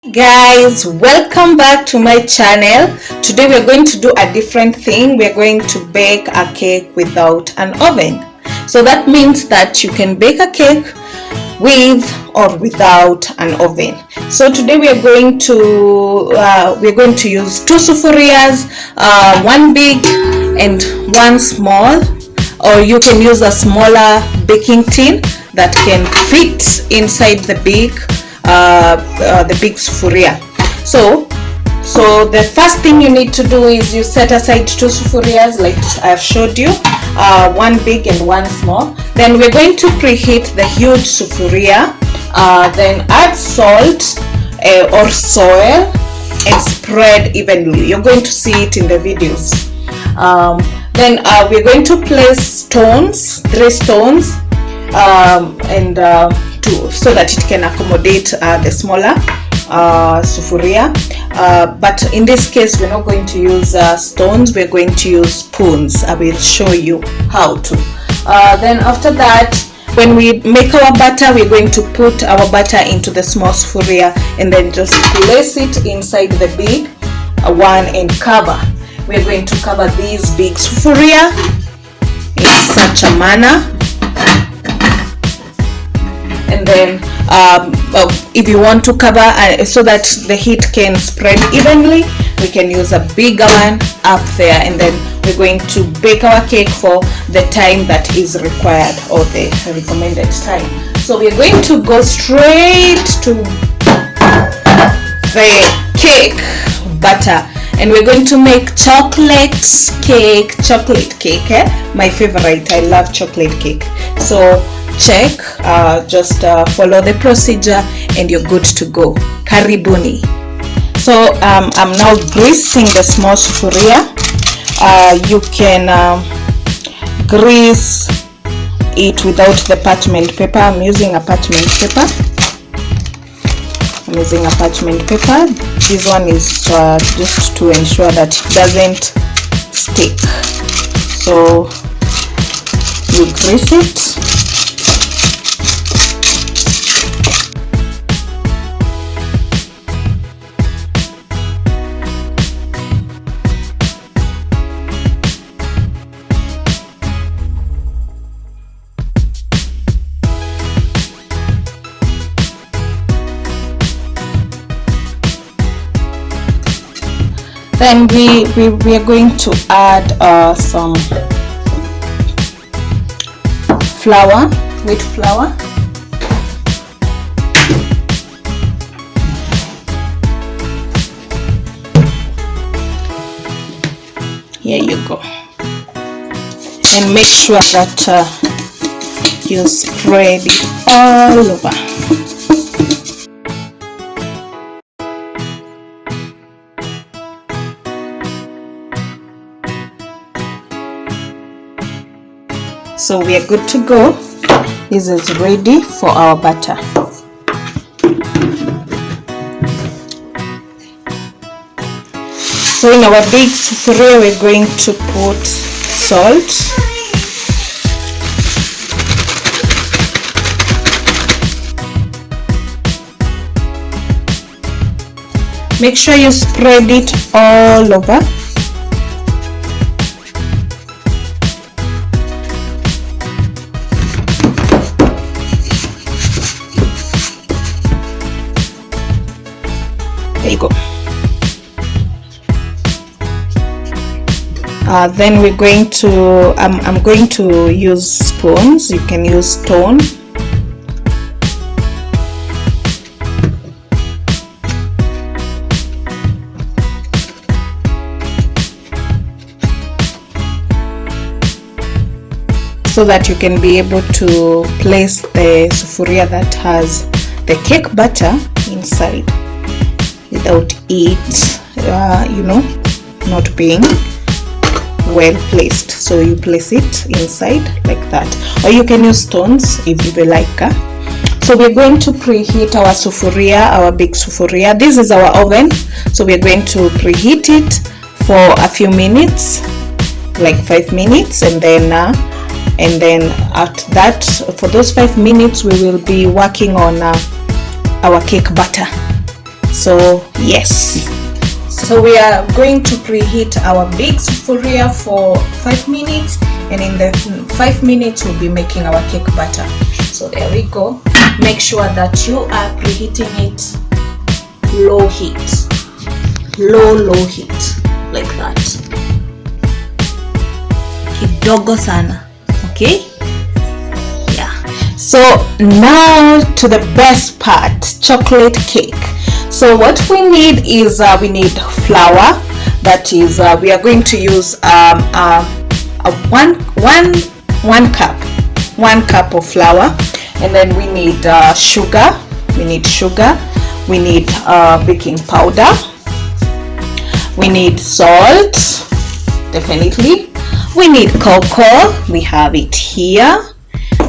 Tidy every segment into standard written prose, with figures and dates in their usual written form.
Guys, welcome back to my channel. Today we're going to do a different thing. We're going to bake a cake without an oven. So that means that you can bake a cake with or without an oven. So today we are going to use two sufurias, one big and one small, or you can use a smaller baking tin that can fit inside the big sufuria. So the first thing you need to do is you set aside two sufurias like I've showed you, one big and one small. Then we're going to preheat the huge sufuria, then add salt or soil and spread evenly. You're going to see it in the videos. Then we're going to place three stones, so that it can accommodate the smaller sufuria, but in this case we're not going to use stones, we're going to use spoons. I will show you how to. Then after that, when we make our batter, we're going to put our butter into the small sufuria and then just place it inside the big one and cover. We're going to cover these big sufuria in such a manner. And then if you want to cover so that the heat can spread evenly, we can use a bigger one up there, and then we're going to bake our cake for the time that is required, or the recommended time. So we're going to go straight to the cake batter, and we're going to make chocolate cake. My favorite. I love chocolate cake. So check, just follow the procedure and you're good to go. Karibuni. So I'm now greasing the small sufuria. You can grease it without the parchment paper. I'm using a parchment paper. This one is just to ensure that it doesn't stick. So you grease it. Then we are going to add some flour, wheat flour. Here you go. And make sure that you spread it all over. So we are good to go. This is ready for our batter. So in our big sufuria, we're going to put salt, make sure you spread it all over. There you go. Then we're going to I'm going to use spoons. You can use stone. So that you can be able to place the sufuria that has the cake batter inside without it not being well placed. So you place it inside like that, or you can use stones if you like. So we're going to preheat our sufuria, our big sufuria. This is our oven, so we're going to preheat it for a few minutes, like 5 minutes, and then at that, for those 5 minutes we will be working on our cake batter. So yes, so we are going to preheat our big sufuria for 5 minutes, and in the 5 minutes we'll be making our cake batter. So there we go. Make sure that you are preheating it low heat, low heat, like that, kidogo sana. Okay, yeah. So now to the best part, chocolate cake. So what we need is we need flour. That is we are going to use one cup of flour, and then we need sugar. We need baking powder. We need salt, definitely. We need cocoa. We have it here.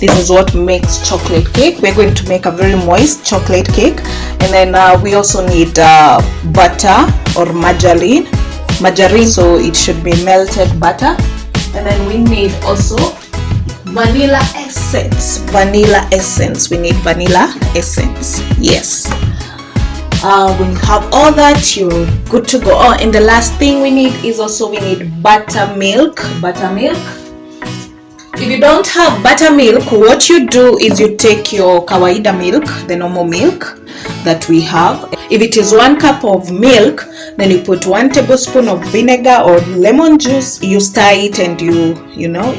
This is what makes chocolate cake. We're going to make a very moist chocolate cake. And then we also need butter or margarine, so it should be melted butter. And then we need also vanilla essence. We need vanilla essence. Yes. When you have all that, you're good to go. Oh, and the last thing we need is also we need buttermilk. If you don't have buttermilk, what you do is you take your kawaida milk, the normal milk that we have. If it is 1 cup of milk, then you put 1 tablespoon of vinegar or lemon juice. You stir it and you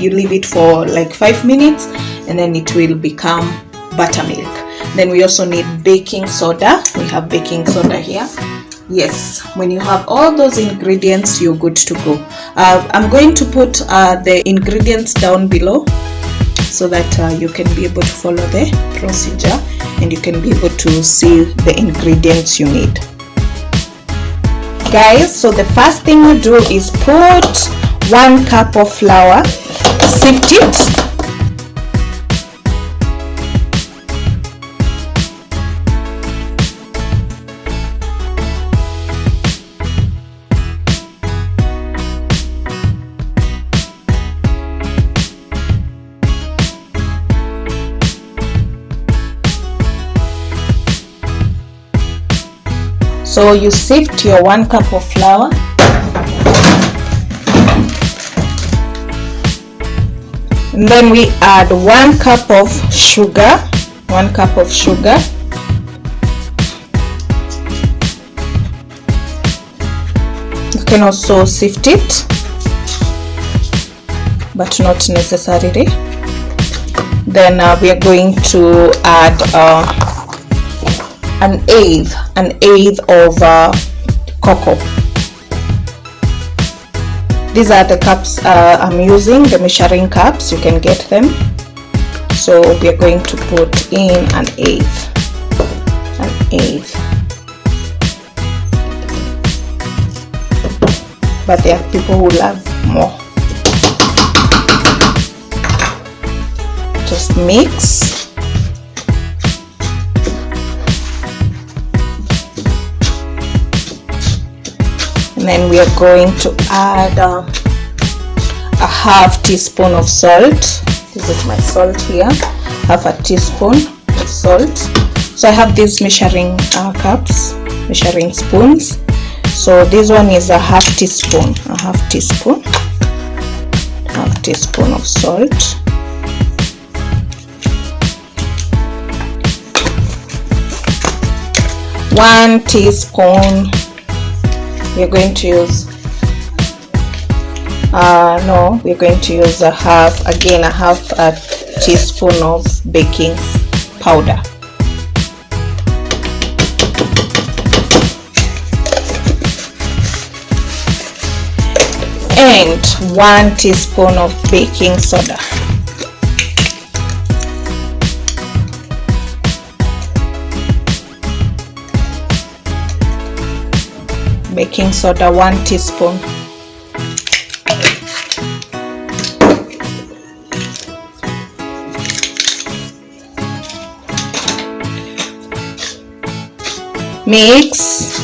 leave it for like 5 minutes, and then it will become buttermilk. Then we also need baking soda. We have baking soda here. Yes, when you have all those ingredients, you're good to go. I'm going to put the ingredients down below so that you can be able to follow the procedure and you can be able to see the ingredients you need. Guys, so the first thing we do is put 1 cup of flour, sift it. So you sift your 1 cup of flour, and then we add 1 cup of sugar. You can also sift it, but not necessarily. Then we are going to add an eighth of cocoa. These are the cups I'm using, the measuring cups. You can get them. So we are going to put in an eighth. But there are people who love more. Just mix. And then we are going to add a half teaspoon of salt. This is my salt here, half a teaspoon of salt. So I have these measuring cups, measuring spoons. So this one is a half teaspoon of salt. One teaspoon. We're going to use we're going to use a half a teaspoon of baking powder. And 1 teaspoon of baking soda. Baking soda 1 teaspoon. Mix.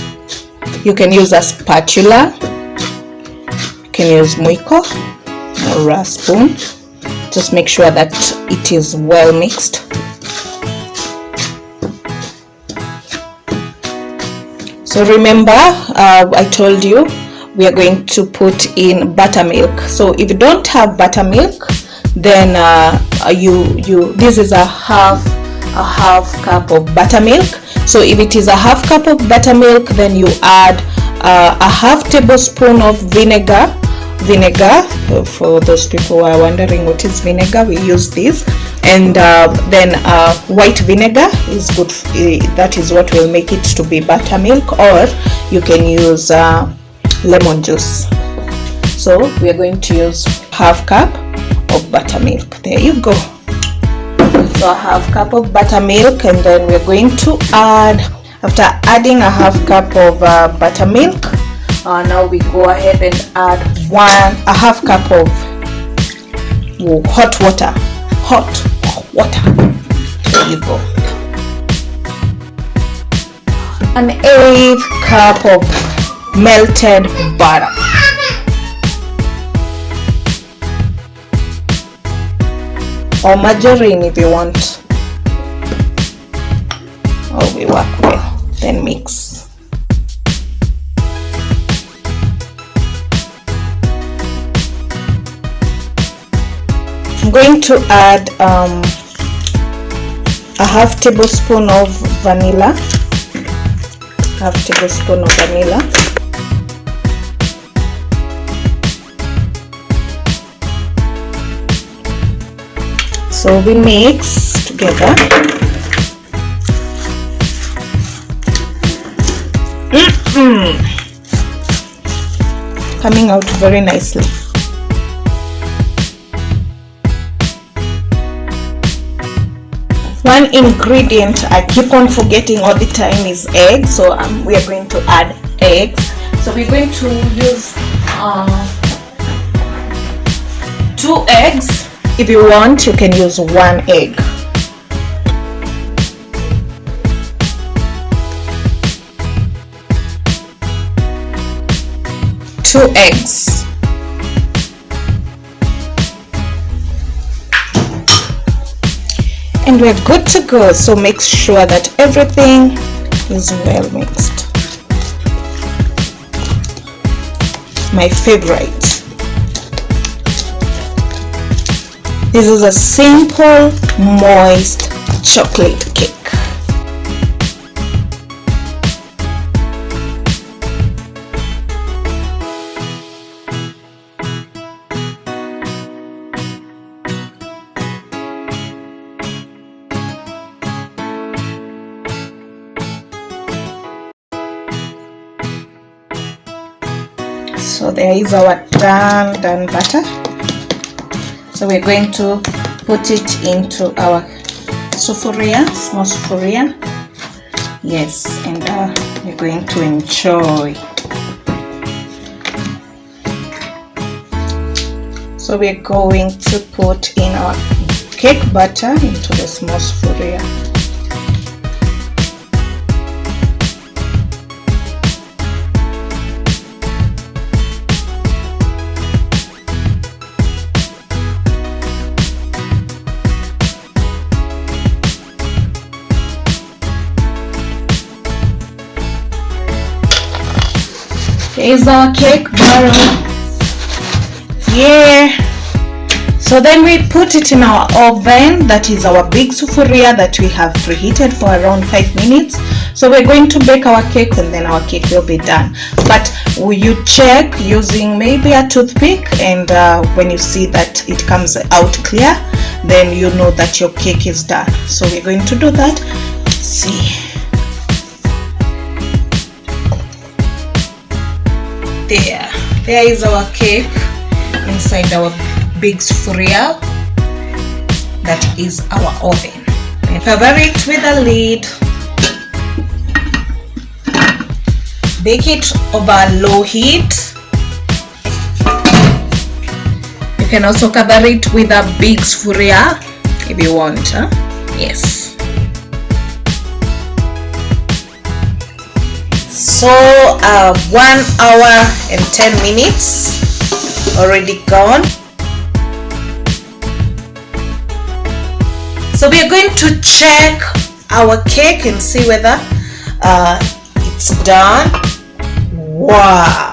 You can use a spatula, you can use mwiko or a spoon. Just make sure that it is well mixed. So remember, I told you we are going to put in buttermilk. So if you don't have buttermilk, then this is a half cup of buttermilk. So if it is a half cup of buttermilk, then you add a half tablespoon of vinegar. For those people who are wondering what is vinegar, we use this. And then white vinegar is good. That is what will make it to be buttermilk, or you can use lemon juice. So we are going to use half cup of buttermilk. There you go. So a half cup of buttermilk, and then we're going to add, after adding a half cup of buttermilk, now we go ahead and add a half cup of hot water. There you go. 1/8 cup of melted butter. Or margarine if you want. Oh, we work well. Then mix. I'm going to add a half tablespoon of vanilla. So we mix together. Coming out very nicely. One ingredient I keep on forgetting all the time is egg. So we are going to add eggs. So we're going to use 2 eggs. If you want, you can use 1 egg. Two eggs. And we're good to go. So make sure that everything is well mixed. My favorite. This is a simple, moist chocolate cake. So there is our done butter. So we're going to put it into our sufuria, small sufuria. Yes, and we're going to enjoy. So we're going to put in our cake batter into the small sufuria. Is our cake batter. Yeah. So then we put it in our oven. That is our big sufuria that we have preheated for around 5 minutes. So we're going to bake our cake, and then our cake will be done. But you check using maybe a toothpick, and when you see that it comes out clear, then you know that your cake is done. So we're going to do that. See. There is our cake inside our big sufuria. That is our oven. Cover it with a lid. Bake it over low heat. You can also cover it with a big sufuria if you want. Yes. So 1 hour and 10 minutes already gone. So we are going to check our cake and see whether it's done. Wow,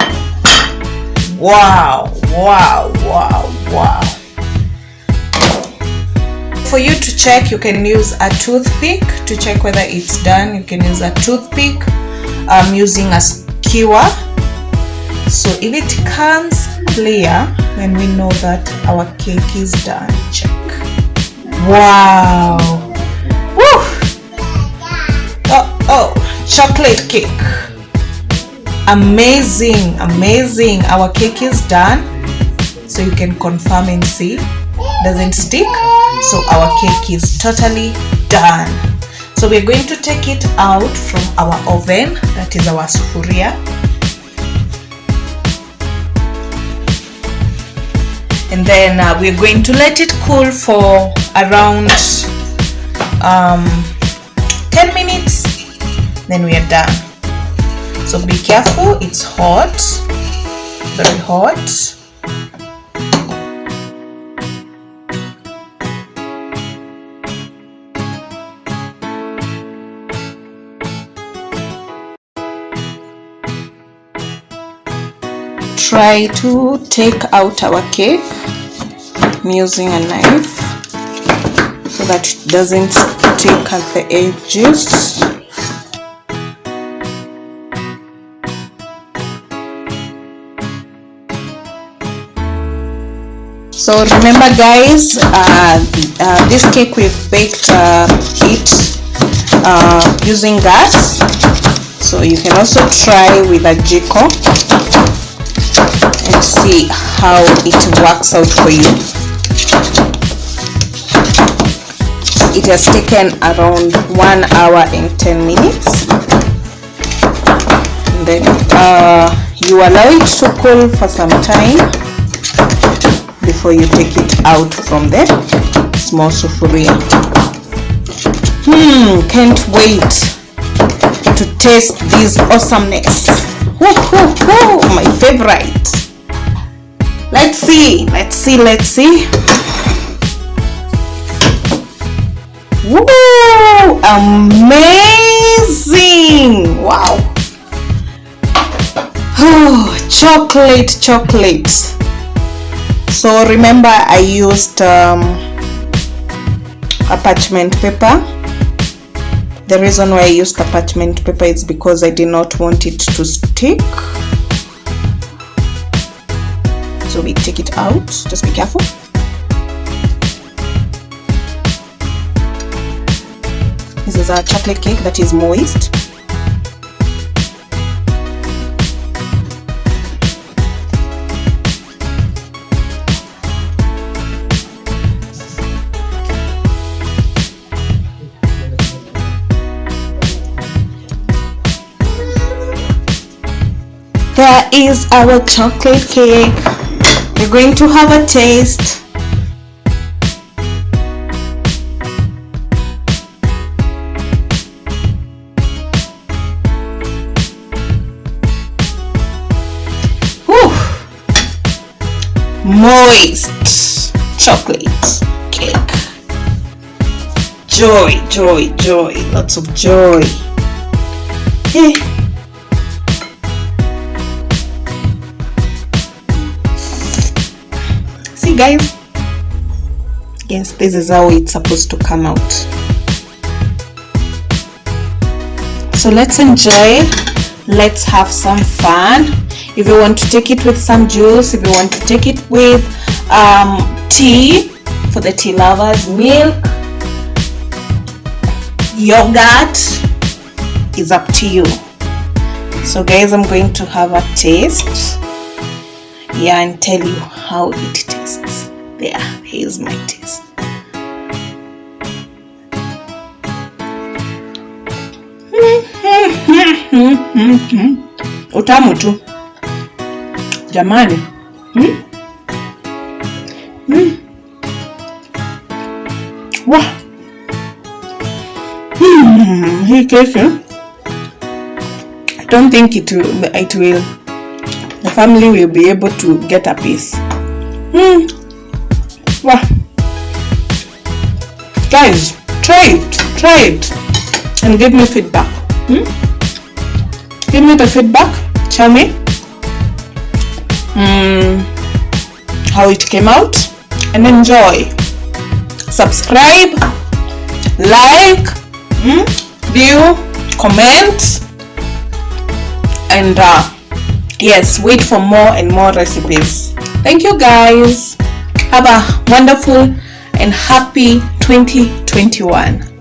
wow, wow, wow, wow. For you to check, you can use a toothpick to check whether it's done. You can use a toothpick. I'm using a skewer. So if it comes clear, then we know that our cake is done. Check. Wow. Woo! Oh, chocolate cake. Amazing, amazing. Our cake is done. So you can confirm and see. Doesn't stick. So our cake is totally done. So we're going to take it out from our oven. That is our sufuria. And then we're going to let it cool for around 10 minutes. Then we are done. So be careful, it's hot, very hot. Try to take out our cake. I'm using a knife so that it doesn't stick at the edges. So remember guys, this cake we've baked it using gas. So you can also try with a jiko and see how it works out for you. It has taken around 1 hour and 10 minutes. And then you allow it to cool for some time before you take it out from the small sufuria. Can't wait to taste this awesomeness. Woo, woo, woo, my favorite. Let's see. Woo, amazing. Wow. Oh, chocolate. So remember I used a parchment paper. The reason why I used a parchment paper is because I did not want it to stick. So we take it out, just be careful. This is our chocolate cake that is moist. There is our chocolate cake. We're going to have a taste. Whew. Moist chocolate cake. Joy, lots of joy. Guys, yes, this is how it's supposed to come out. So let's enjoy, let's have some fun. If you want to take it with some juice, if you want to take it with tea, for the tea lovers, milk, yogurt, is up to you. So guys, I'm going to have a taste, and tell you how it tastes. Here's my taste. Utamu tu jamani. Wow. Hii keki, I don't think it will. The family will be able to get a piece. Wow. Guys, try it and give me feedback. Give me the feedback. Tell me how it came out, and enjoy. Subscribe, like, view, comment, and yes, wait for more and more recipes. Thank you guys. Have a wonderful and happy 2021.